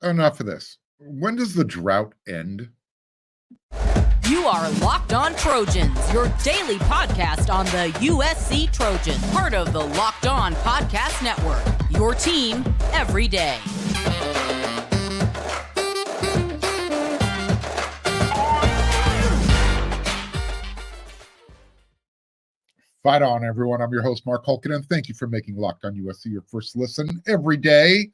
enough of this. When does the drought end? You are Locked On Trojans, your daily podcast on the USC Trojans, part of the Locked On Podcast Network, your team every day. Fight on, everyone. I'm your host, Mark Hulkin, and thank you for making Locked On USC your first listen every day.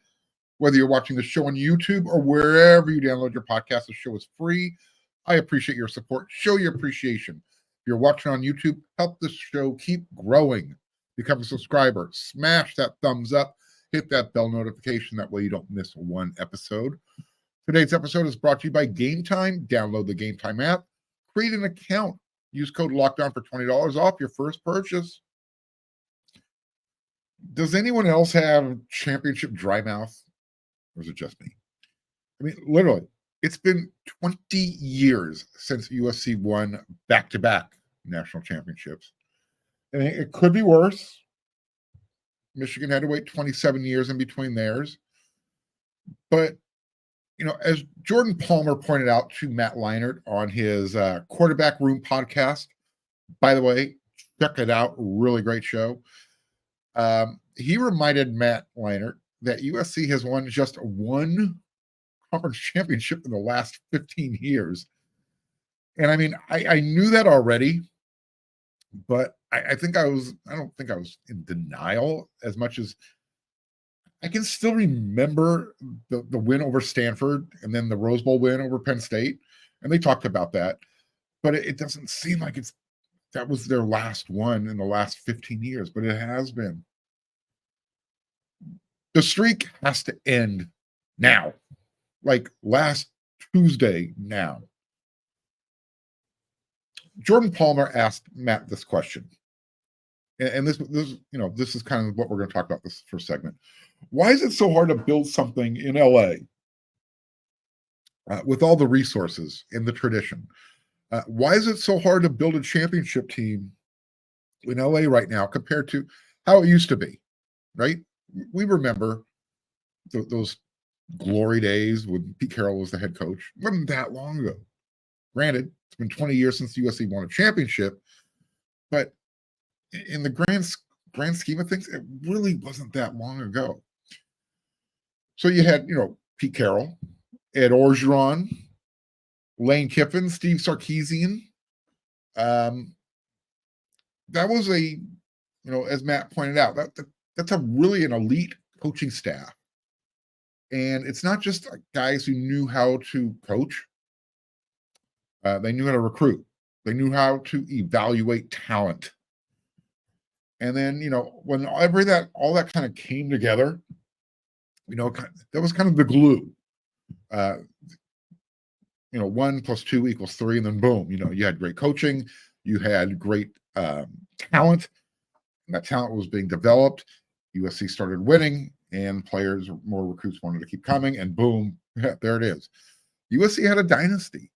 Whether you're watching the show on YouTube or wherever you download your podcast, the show is free. I appreciate your support. Show your appreciation. If you're watching on YouTube, help the show keep growing. Become a subscriber. Smash that thumbs up. Hit that bell notification. That way you don't miss one episode. Today's episode is brought to you by Game Time. Download the Game Time app. Create an account. Use code LOCKDOWN for $20 off your first purchase. Does anyone else have championship dry mouth? Or is it just me? I mean, literally, it's been 20 years since USC won back-to-back national championships. And it could be worse. Michigan had to wait 27 years in between theirs. But, you know, as Jordan Palmer pointed out to Matt Leinart on his Quarterback Room podcast, by the way, check it out. Really great show. He reminded Matt Leinart that USC has won just one conference championship in the last 15 years. And I mean, I knew that already, but I don't think I was in denial as much as I can still remember the win over Stanford and then the Rose Bowl win over Penn State. And they talked about that, but it doesn't seem like that was their last one in the last 15 years, but it has been. The streak has to end now, like last Tuesday now. Jordan Palmer asked Matt this question, and this is kind of what we're going to talk about this first segment. Why is it so hard to build something in LA with all the resources and the tradition? Why is it so hard to build a championship team in LA right now compared to how it used to be, right? We remember those glory days when Pete Carroll was the head coach. It wasn't that long ago. Granted, it's been 20 years since USC won a championship, but in the grand scheme of things, it really wasn't that long ago. So you had, Pete Carroll, Ed Orgeron, Lane Kiffin, Steve Sarkisian. That was as Matt pointed out, that's really an elite coaching staff. And it's not just guys who knew how to coach. They knew how to recruit. They knew how to evaluate talent. And then, when all that kind of came together, that was kind of the glue. 1 + 2 = 3, and then boom, you had great coaching, you had great talent, and that talent was being developed. USC started winning, and more recruits wanted to keep coming, and boom, there it is. USC had a dynasty.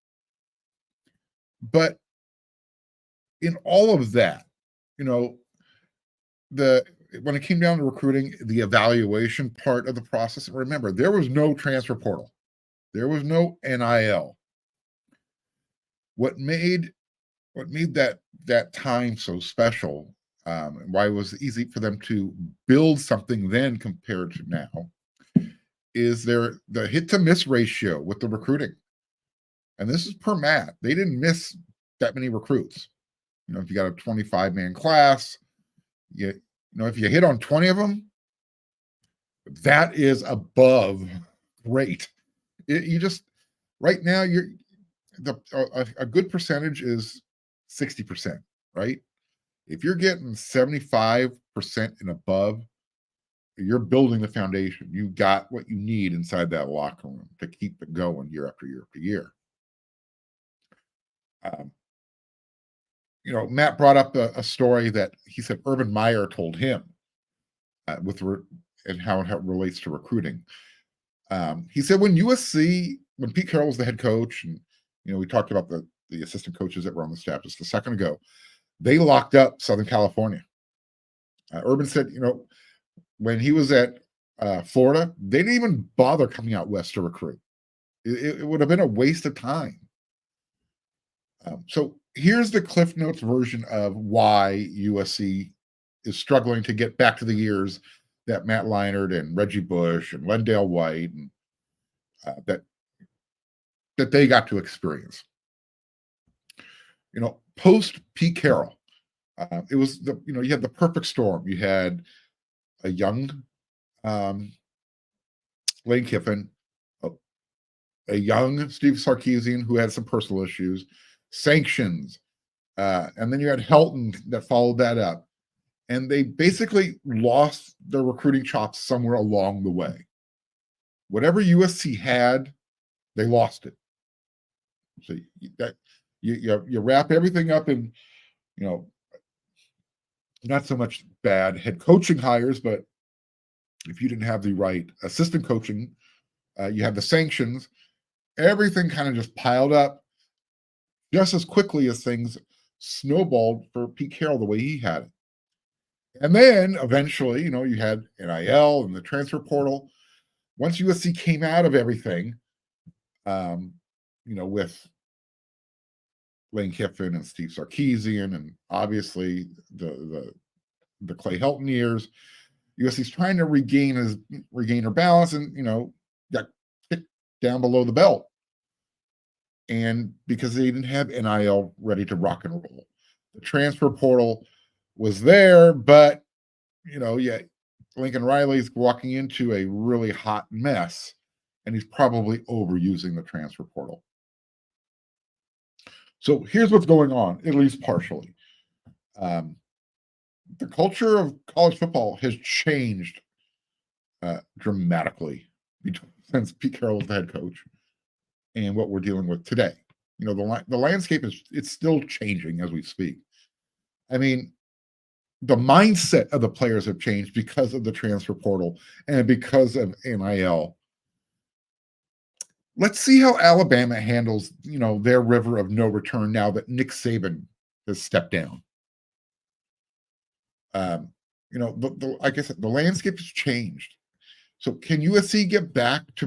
But in all of that, when it came down to recruiting, the evaluation part of the process, and remember, there was no transfer portal. There was no NIL. What made that time so special, and why it was easy for them to build something then compared to now, is the hit to miss ratio with the recruiting. And this is per Matt. They didn't miss that many recruits. If you got a 25-man class, if you hit on 20 of them, that is above great. Right now, a good percentage is 60%, right? If you're getting 75% and above, you're building the foundation. You got what you need inside that locker room to keep it going year after year after year. Matt brought up a story that he said Urban Meyer told him and how it relates to recruiting. He said when Pete Carroll was the head coach, and we talked about the assistant coaches that were on the staff just a second ago, they locked up Southern California. Urban said, when he was at Florida, they didn't even bother coming out west to recruit. It would have been a waste of time. So here's the Cliff Notes version of why USC is struggling to get back to the years that Matt Leinart and Reggie Bush and Lendale White and that they got to experience. Post Pete Carroll, it was you had the perfect storm. You had a young Lane Kiffin, a young Steve Sarkisian who had some personal issues, sanctions, and then you had Helton that followed that up. And they basically lost their recruiting chops somewhere along the way. Whatever USC had, they lost it. So that you wrap everything up in, not so much bad head coaching hires, but if you didn't have the right assistant coaching, you had the sanctions, everything kind of just piled up just as quickly as things snowballed for Pete Carroll the way he had it. And then eventually, you had NIL and the transfer portal. Once USC came out of everything, with Lane Kiffin and Steve Sarkisian and obviously the Clay Helton years, USC's trying to regain her balance and, got kicked down below the belt. And because they didn't have NIL ready to rock and roll. The transfer portal was there, but Lincoln Riley's walking into a really hot mess, and he's probably overusing the transfer portal. So here's what's going on, at least partially. The culture of college football has changed dramatically since Pete Carroll was the head coach and what we're dealing with today. The landscape it's still changing as we speak. I mean, the mindset of the players have changed because of the transfer portal and because of NIL. Let's see how Alabama handles, their river of no return now that Nick Saban has stepped down. Like I said, the landscape has changed. So can USC get back to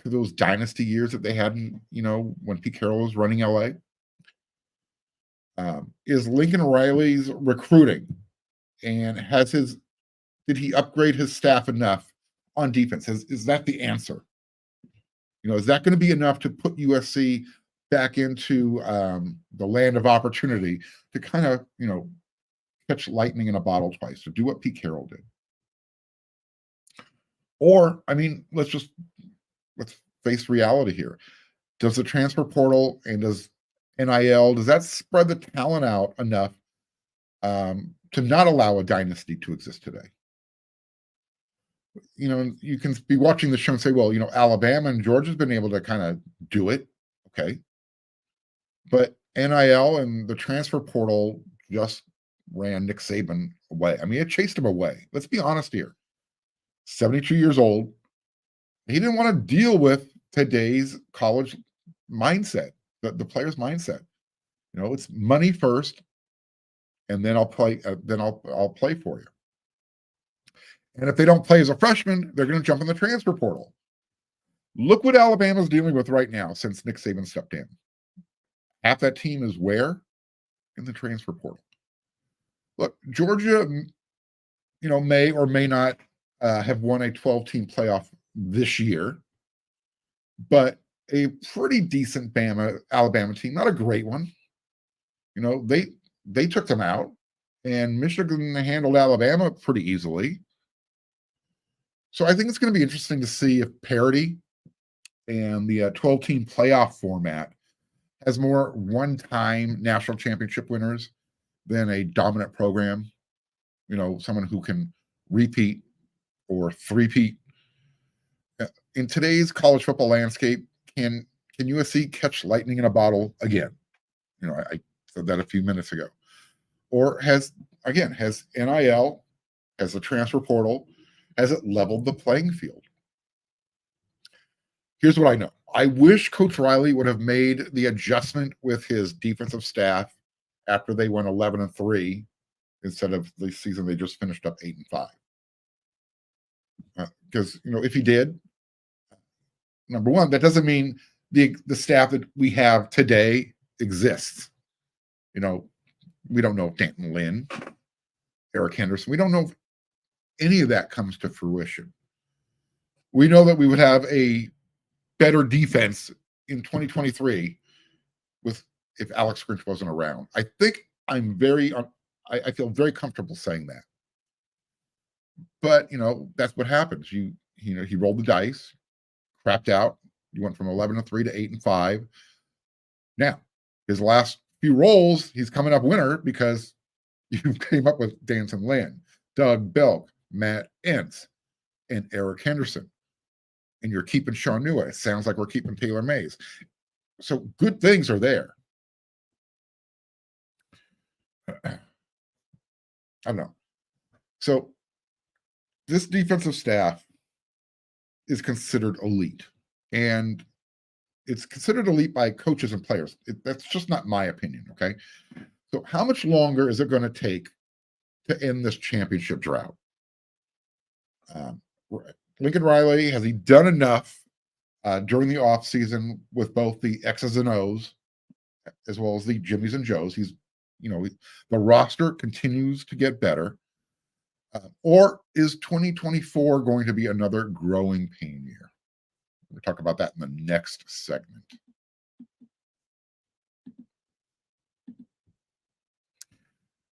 those dynasty years that they had, when Pete Carroll was running LA? Is Lincoln Riley's recruiting and did he upgrade his staff enough on defense? Is that the answer? Is that going to be enough to put USC back into the land of opportunity to kind of, catch lightning in a bottle twice, to do what Pete Carroll did? Or, let's face reality here. Does the transfer portal and does NIL, does that spread the talent out enough to not allow a dynasty to exist today? You can be watching the show and say, well, Alabama and Georgia's been able to kind of do it. Okay. But NIL and the transfer portal just ran Nick Saban away. It chased him away. Let's be honest here. 72 years old. He didn't want to deal with today's college mindset, the player's mindset. It's money first, and then I'll play. Then I'll play for you. And if they don't play as a freshman, they're going to jump in the transfer portal. Look what Alabama's dealing with right now since Nick Saban stepped in. Half that team is where? In the transfer portal. Look, Georgia, may or may not have won a 12-team playoff this year, but a pretty decent Alabama team, not a great one. They took them out, and Michigan handled Alabama pretty easily. So I think it's going to be interesting to see if parity and the 12-team playoff format has more one-time national championship winners than a dominant program. Someone who can repeat or three-peat. In today's college football landscape, can USC catch lightning in a bottle again? I said that a few minutes ago. Or has NIL, has the transfer portal, has it leveled the playing field? Here's what I know. I wish Coach Riley would have made the adjustment with his defensive staff after they went 11-3 instead of the season they just finished up 8-5. Because if he did, number one, that doesn't mean the staff that we have today exists. We don't know if D'Anton Lynn, Eric Henderson, we don't know if any of that comes to fruition. We know that we would have a better defense in 2023 if Alex Grinch wasn't around. I think I feel very comfortable saying that. But that's what happens. He rolled the dice, crapped out. You went from 11-3 to 8-5. Now, his last few rolls, he's coming up winner because you came up with D'Anton Lynn, Doug Belk, Matt Entz, and Eric Henderson. And you're keeping Sean Nua. It sounds like we're keeping Taylor Mays. So good things are there. I don't know. So this defensive staff is considered elite. And it's considered elite by coaches and players. That's just not my opinion, okay? So how much longer is it going to take to end this championship drought? Lincoln Riley, has he done enough during the offseason with both the X's and O's as well as the Jimmies and Joes? The roster continues to get better. Or is 2024 going to be another growing pain year? We'll talk about that in the next segment.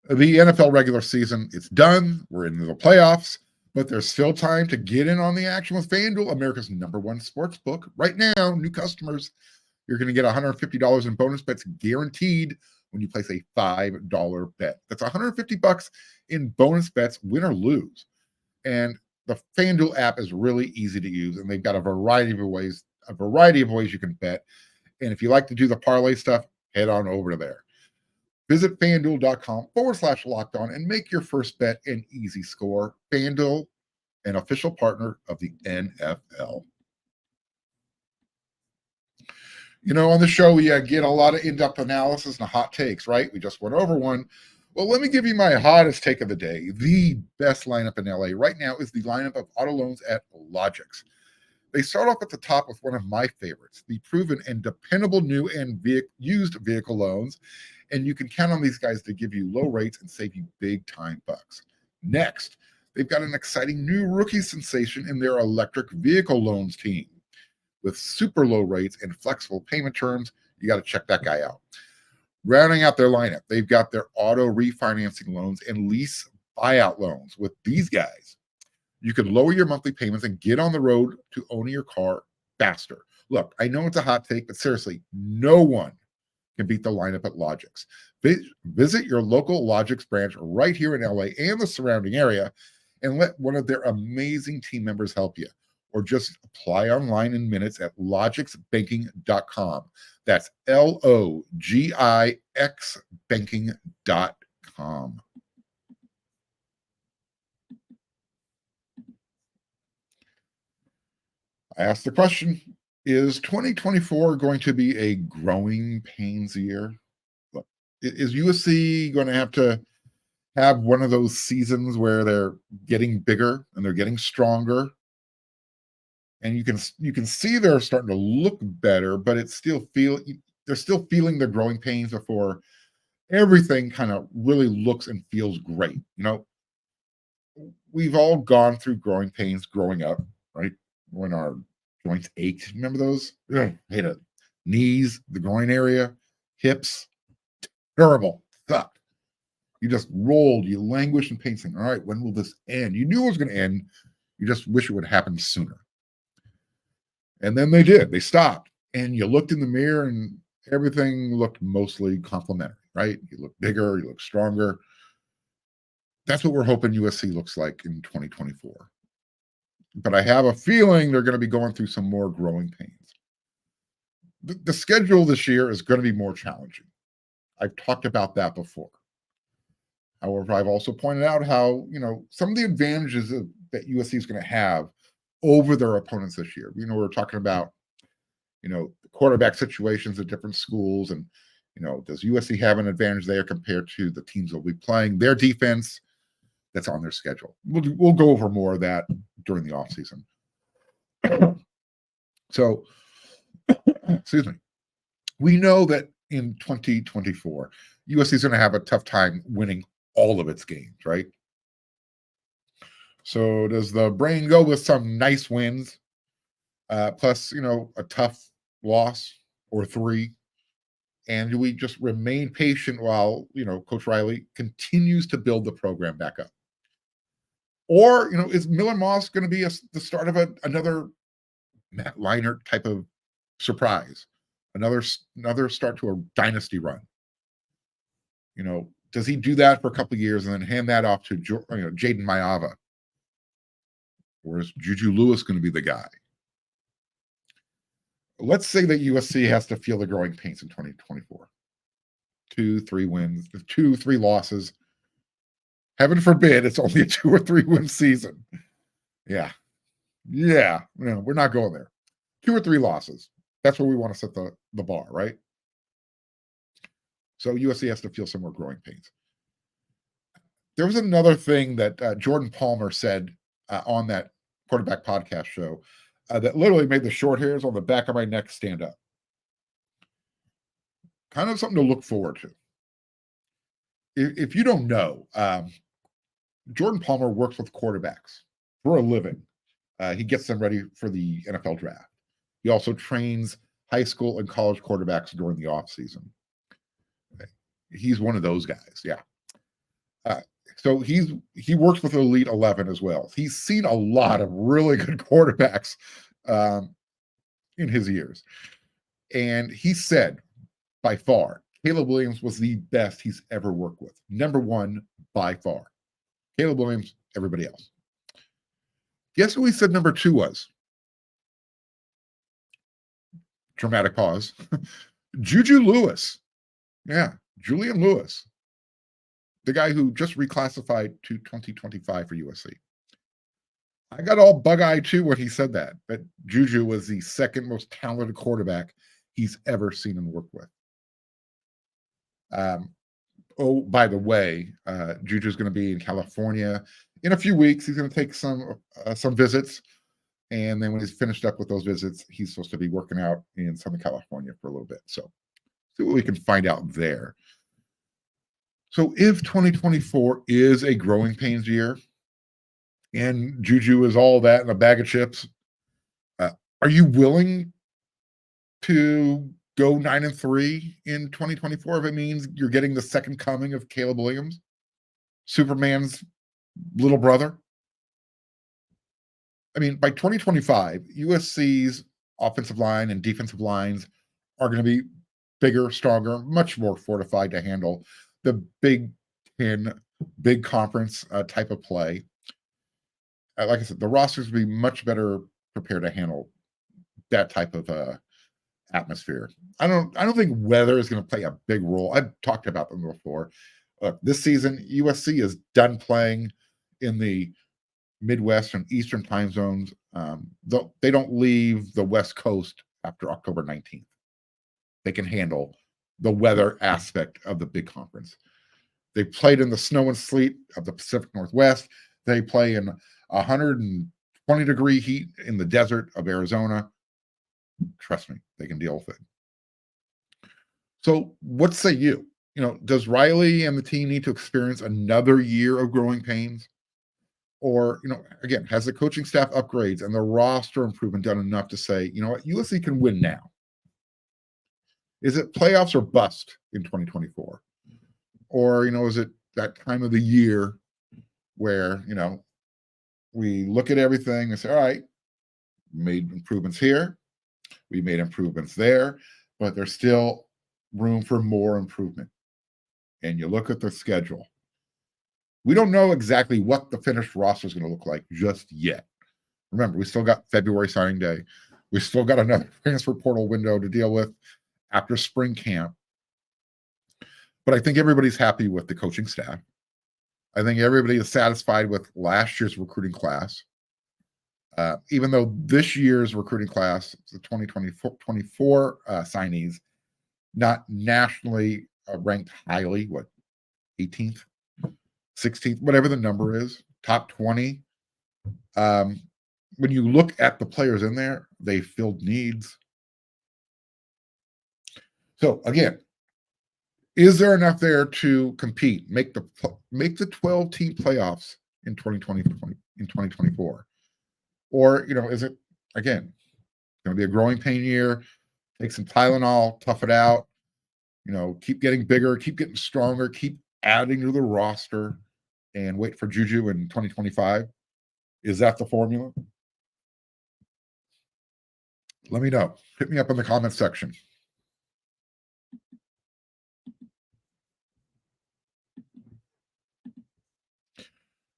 The NFL regular season, it's done. We're into the playoffs, but there's still time to get in on the action with FanDuel, America's #1 sports book. Right now, new customers, you're going to get $150 in bonus bets guaranteed when you place a $5 bet. That's $150 in bonus bets, win or lose. And the FanDuel app is really easy to use, and they've got a variety of ways you can bet. And if you like to do the parlay stuff, head on over to there. Visit FanDuel.com/lockedon and make your first bet an easy score. FanDuel, an official partner of the NFL. On the show, we get a lot of in-depth analysis and hot takes, right? We just went over one. Well, let me give you my hottest take of the day. The best lineup in LA right now is the lineup of auto loans at Logix. They start off at the top with one of my favorites, the proven and dependable new and used vehicle loans. And you can count on these guys to give you low rates and save you big time bucks. Next, they've got an exciting new rookie sensation in their electric vehicle loans team. With super low rates and flexible payment terms, you got to check that guy out. Rounding out their lineup, they've got their auto refinancing loans and lease buyout loans. With these guys, you can lower your monthly payments and get on the road to owning your car faster. Look, I know it's a hot take, but seriously, no one can beat the lineup at Logix. Visit your local Logix branch right here in LA and the surrounding area and let one of their amazing team members help you. Or just apply online in minutes at logixbanking.com. That's LOGIX banking.com. I asked the question, is 2024 going to be a growing pains year? Look, is USC going to have one of those seasons where they're getting bigger and they're getting stronger? And you can see they're starting to look better, but they're still feeling the growing pains before everything kind of really looks and feels great. We've all gone through growing pains growing up, right? When our joints ached. Remember those? Ugh, hate it. Knees, the groin area, hips, terrible. Sucked. You just rolled, you languished in pain, saying, all right, when will this end? You knew it was going to end. You just wish it would happen sooner. And then they did. They stopped. And you looked in the mirror and everything looked mostly complimentary, right? You look bigger, you look stronger. That's what we're hoping USC looks like in 2024. But I have a feeling they're going to be going through some more growing pains. The schedule this year is going to be more challenging. I've talked about that before. However, I've also pointed out how, some of the advantages that USC is going to have over their opponents this year. We're talking about, the quarterback situations at different schools and, does USC have an advantage there compared to the teams they'll be playing? Their defense, that's on their schedule. We'll go over more of that during the offseason. So, excuse me. We know that in 2024, USC is going to have a tough time winning all of its games, right? So does the brain go with some nice wins, plus, a tough loss or three? And do we just remain patient while, Coach Riley continues to build the program back up? Or, is Miller Moss going to be the start of another Matt Leinart type of surprise? Another start to a dynasty run? Does he do that for a couple of years and then hand that off to Jaden Maiava? Or is Juju Lewis going to be the guy? Let's say that USC has to feel the growing pains in 2024. 2-3 wins, 2-3 losses. Heaven forbid it's only a 2 or 3 win season. Yeah. We're not going there. 2 or 3 losses. That's where we want to set the bar, right? So USC has to feel some more growing pains. There was another thing that Jordan Palmer said on that quarterback podcast show that literally made the short hairs on the back of my neck stand up. Kind of something to look forward to. If you don't know, Jordan Palmer works with quarterbacks for a living. He gets them ready for the NFL draft. He also trains high school and college quarterbacks during the offseason. He's one of those guys, yeah. So he works with Elite 11 as well. He's seen a lot of really good quarterbacks in his years. And he said, by far, Caleb Williams was the best he's ever worked with. Number one, by far. Caleb Williams, everybody else. Guess who he said number 2 was? Dramatic pause. Juju Lewis. Yeah, Julian Lewis. The guy who just reclassified to 2025 for USC. I got all bug-eyed too when he said that Juju was the second most talented quarterback he's ever seen and worked with. Oh, by the way, Juju's going to be in California in a few weeks. He's going to take some visits, and then when he's finished up with those visits, he's supposed to be working out in Southern California for a little bit. So, see what we can find out there. So, if 2024 is a growing pains year, and Juju is all that in a bag of chips, are you willing to go 9-3 in 2024 if it means you're getting the second coming of Caleb Williams, Superman's little brother? I mean, by 2025, USC's offensive line and defensive lines are going to be bigger, stronger, much more fortified to handle the Big Ten, big conference type of play. Like I said, the rosters will be much better prepared to handle that type of atmosphere. I don't think weather is going to play a big role. I've talked about them before. This season, USC is done playing in the Midwest and Eastern time zones. They don't leave the West Coast after October 19th. They can handle the weather aspect of the big conference. They played in the snow and sleet of the Pacific Northwest. They play in 120-degree heat in the desert of Arizona. Trust me, they can deal with it. So what say you? Does Riley and the team need to experience another year of growing pains? Or, again, has the coaching staff upgrades and the roster improvement done enough to say, what, USC can win now? Is it playoffs or bust in 2024? Or, is it that time of the year where, we look at everything and say, all right, made improvements here, we made improvements there, but there's still room for more improvement. And you look at the schedule. We don't know exactly what the finished roster is going to look like just yet. Remember, we still got February signing day. We still got another transfer portal window to deal with after spring camp. But I think everybody's happy with the coaching staff. I think everybody is satisfied with last year's recruiting class. Even though this year's recruiting class, the 2024 signees, not nationally ranked highly, 18th? 16th, whatever the number is, top 20. When you look at the players in there, they filled needs. So again, is there enough there to compete, make the 12 team playoffs in 2024? Or, is it again going to be a growing pain year? Take some Tylenol, tough it out, keep getting bigger, keep getting stronger, keep adding to the roster and wait for Juju in 2025. Is that the formula? Let me know. Hit me up in the comments section.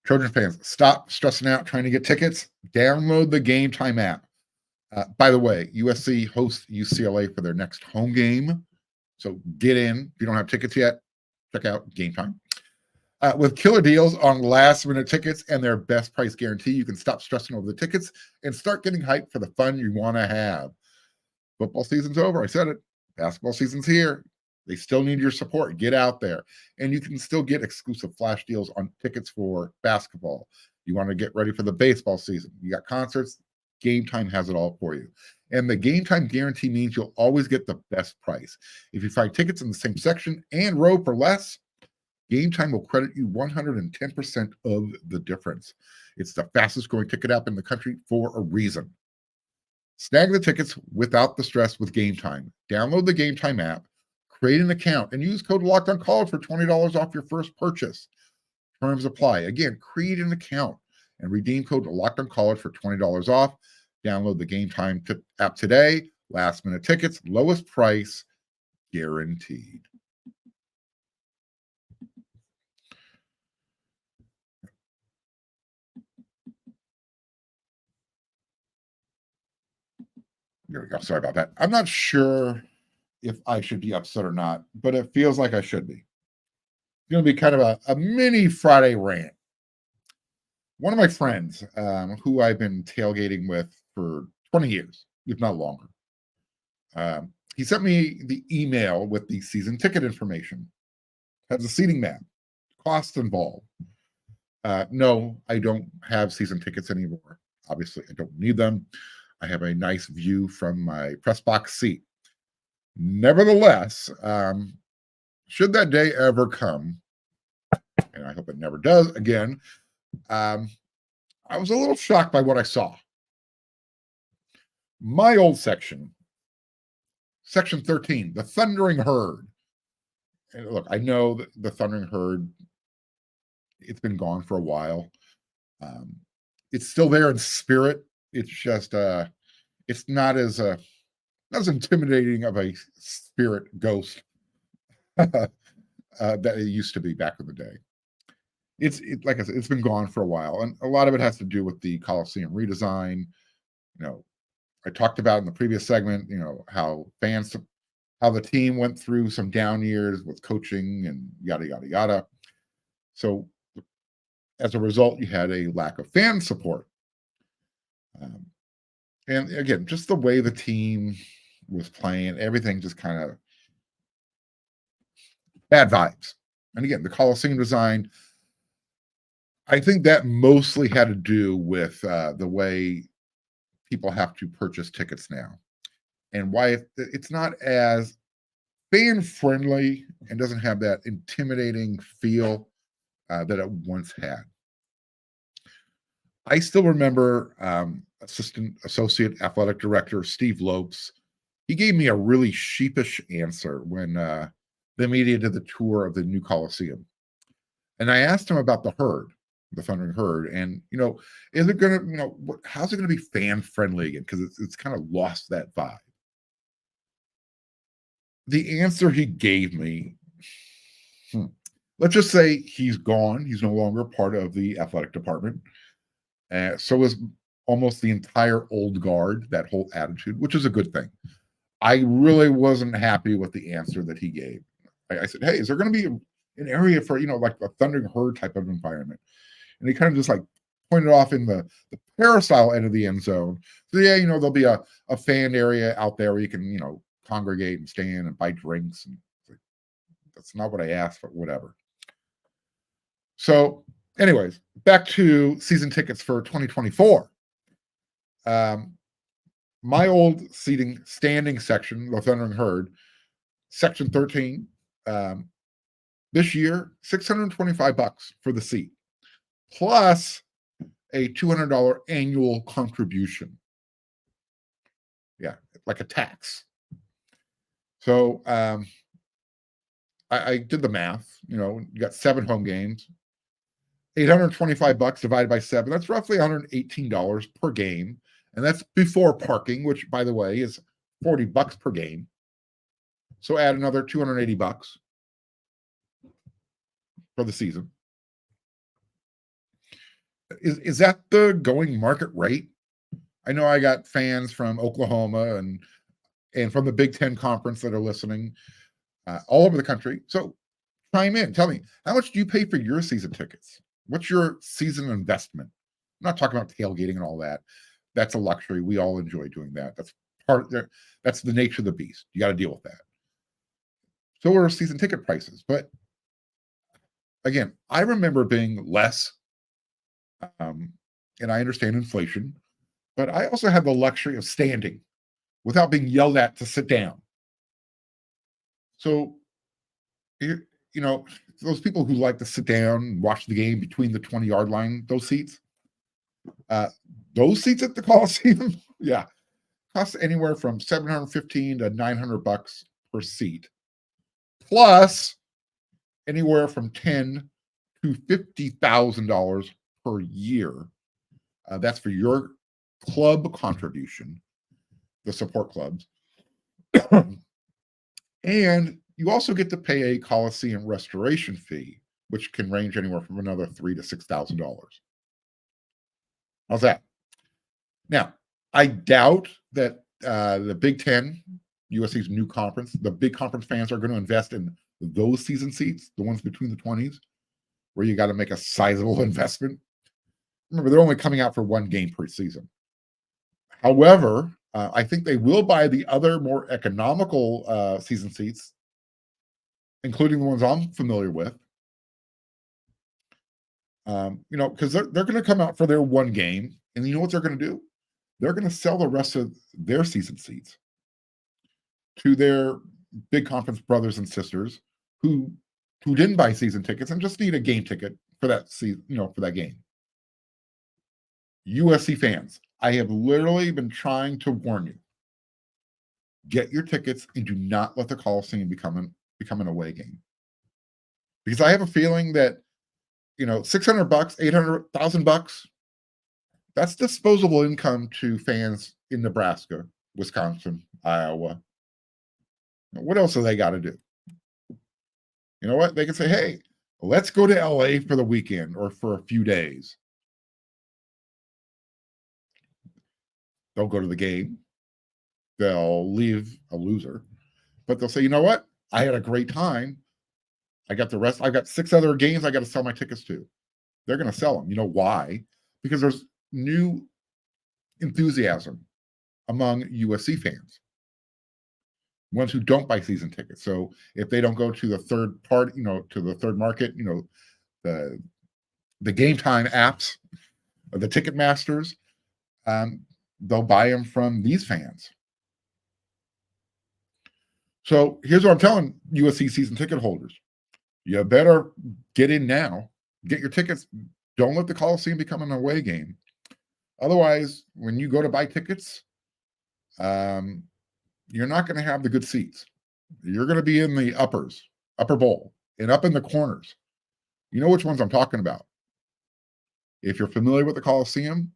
Trojan fans, stop stressing out trying to get tickets. Download the Game Time app. By the way, USC hosts UCLA for their next home game. So get in. If you don't have tickets yet, check out Game Time. With killer deals on last-minute tickets and their best price guarantee, you can stop stressing over the tickets and start getting hyped for the fun you want to have. Football season's over. I said it. Basketball season's here. They still need your support. Get out there. And you can still get exclusive flash deals on tickets for basketball. You want to get ready for the baseball season. You got concerts. Game Time has it all for you. And the Game Time guarantee means you'll always get the best price. If you find tickets in the same section and row for less, Game Time will credit you 110% of the difference. It's the fastest growing ticket app in the country for a reason. Snag the tickets without the stress with Game Time. Download the Game Time app, create an account, and use code LOCKEDONCollege for $20 off your first purchase. Terms apply. Again, create an account and redeem code LOCKEDONCollege for $20 off. Download the Game Time app today. Last minute tickets, lowest price, guaranteed. There we go. Sorry about that. I'm not sure if I should be upset or not, but it feels like I should be. It's going to be kind of a mini Friday rant. One of my friends, who I've been tailgating with for 20 years, if not longer, he sent me the email with the season ticket information. Has a seating map, costs involved. No, I don't have season tickets anymore. Obviously, I don't need them. I have a nice view from my press box seat. Nevertheless, should that day ever come, and I hope it never does again, I was a little shocked by what I saw. My old section 13, the Thundering Herd. And look, I know that the Thundering Herd, it's been gone for a while. It's still there in spirit. It's just it's not as intimidating of a spirit ghost that it used to be back in the day. It's like I said, it's been gone for a while, and a lot of it has to do with the Coliseum redesign. I talked about in the previous segment, how the team went through some down years with coaching and yada yada yada. So as a result, you had a lack of fan support. And again, just the way the team was playing, everything just kind of bad vibes. And again, the Coliseum design, I think that mostly had to do with the way people have to purchase tickets now, and why it's not as fan friendly and doesn't have that intimidating feel that it once had. I still remember Associate Athletic Director Steve Lopes. He gave me a really sheepish answer when the media did the tour of the new Coliseum. And I asked him about the Herd, the Thundering Herd, and, is it going to, how's it going to be fan friendly again? Because it's kind of lost that vibe. The answer he gave me, let's just say he's gone. He's no longer part of the athletic department. So is almost the entire old guard, that whole attitude, which is a good thing. I really wasn't happy with the answer that he gave. I said, hey, is there going to be an area for, like a Thundering Herd type of environment? And he kind of just like pointed off in the peristyle end of the end zone. So yeah, there'll be a fan area out there where you can, congregate and stand and buy drinks. And that's not what I asked, but whatever. So, anyways, back to season tickets for 2024. My old standing section, the Thundering Herd, section 13, this year, $625 for the seat, plus a $200 annual contribution. Yeah, like a tax. So I did the math. You got 7 home games, $825 divided by 7. That's roughly $118 per game, and that's before parking, which, by the way, is $40 per game. So add another $280 for the season. Is that the going market rate? I know I got fans from Oklahoma and from the Big Ten Conference that are listening all over the country. So chime in. Tell me, how much do you pay for your season tickets? What's your season investment? I'm not talking about tailgating and all that. That's a luxury. We all enjoy doing that. That's the nature of the beast. You got to deal with that. So are season ticket prices. But again, I remember being less, and I understand inflation, but I also had the luxury of standing without being yelled at to sit down. So, those people who like to sit down and watch the game between the 20-yard line, those seats at the Coliseum, yeah, cost anywhere from $715 to $900 per seat, plus anywhere from $10,000 to $50,000 per year. That's for your club contribution, the support clubs. And you also get to pay a Coliseum restoration fee, which can range anywhere from another $3,000 to $6,000. How's that? Now, I doubt that the Big Ten, USC's new conference, the big conference fans are going to invest in those season seats, the ones between the 20s, where you got to make a sizable investment. Remember, they're only coming out for one game per season. However, I think they will buy the other more economical season seats, including the ones I'm familiar with. Because they're going to come out for their one game, and you know what they're going to do? They're going to sell the rest of their season seats to their big conference brothers and sisters who didn't buy season tickets and just need a game ticket for that season, for that game. USC fans, I have literally been trying to warn you. Get your tickets and do not let the Coliseum become an away game. Because I have a feeling that, $600, $800, $1,000, that's disposable income to fans in Nebraska, Wisconsin, Iowa. What else do they got to do? You know what? They can say, hey, let's go to LA for the weekend or for a few days. They'll go to the game. They'll leave a loser. But they'll say, you know what? I had a great time. I got the rest. I've got 6 other games I got to sell my tickets to. They're going to sell them. You know why? Because there's new enthusiasm among USC fans, ones who don't buy season tickets. So if they don't go to the third party, to the third market, the Game Time apps, or the Ticket Masters, they'll buy them from these fans. So here's what I'm telling USC season ticket holders. You better get in now. Get your tickets. Don't let the Coliseum become an away game. Otherwise, when you go to buy tickets, you're not going to have the good seats. You're going to be in the upper bowl, and up in the corners. You know which ones I'm talking about. If you're familiar with the Coliseum,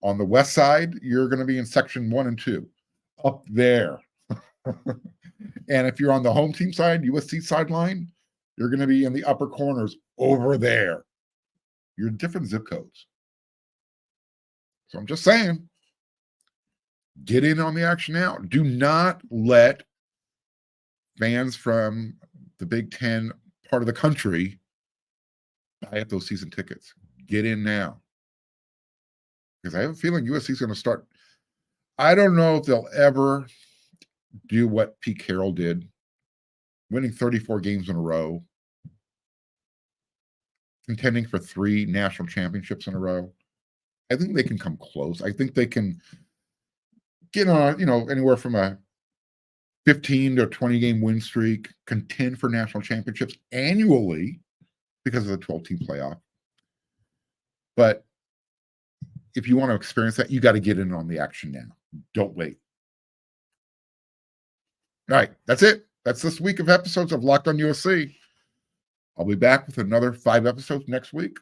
on the west side, you're going to be in section 1 and 2, up there. And if you're on the home team side, USC sideline, you're going to be in the upper corners over there. You're different zip codes. So I'm just saying, get in on the action now. Do not let fans from the Big Ten part of the country buy up those season tickets. Get in now. Because I have a feeling USC is going to start. I don't know if they'll ever do what Pete Carroll did, winning 34 games in a row. contending for 3 national championships in a row. I think they can come close. I think they can get on, anywhere from a 15 to 20 game win streak, contend for national championships annually because of the 12-team playoff. But if you want to experience that, you got to get in on the action now. Don't wait. All right, that's it. That's this week of episodes of Locked on USC. I'll be back with another 5 episodes next week.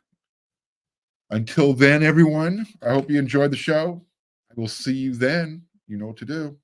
Until then, everyone, I hope you enjoyed the show. I will see you then. You know what to do.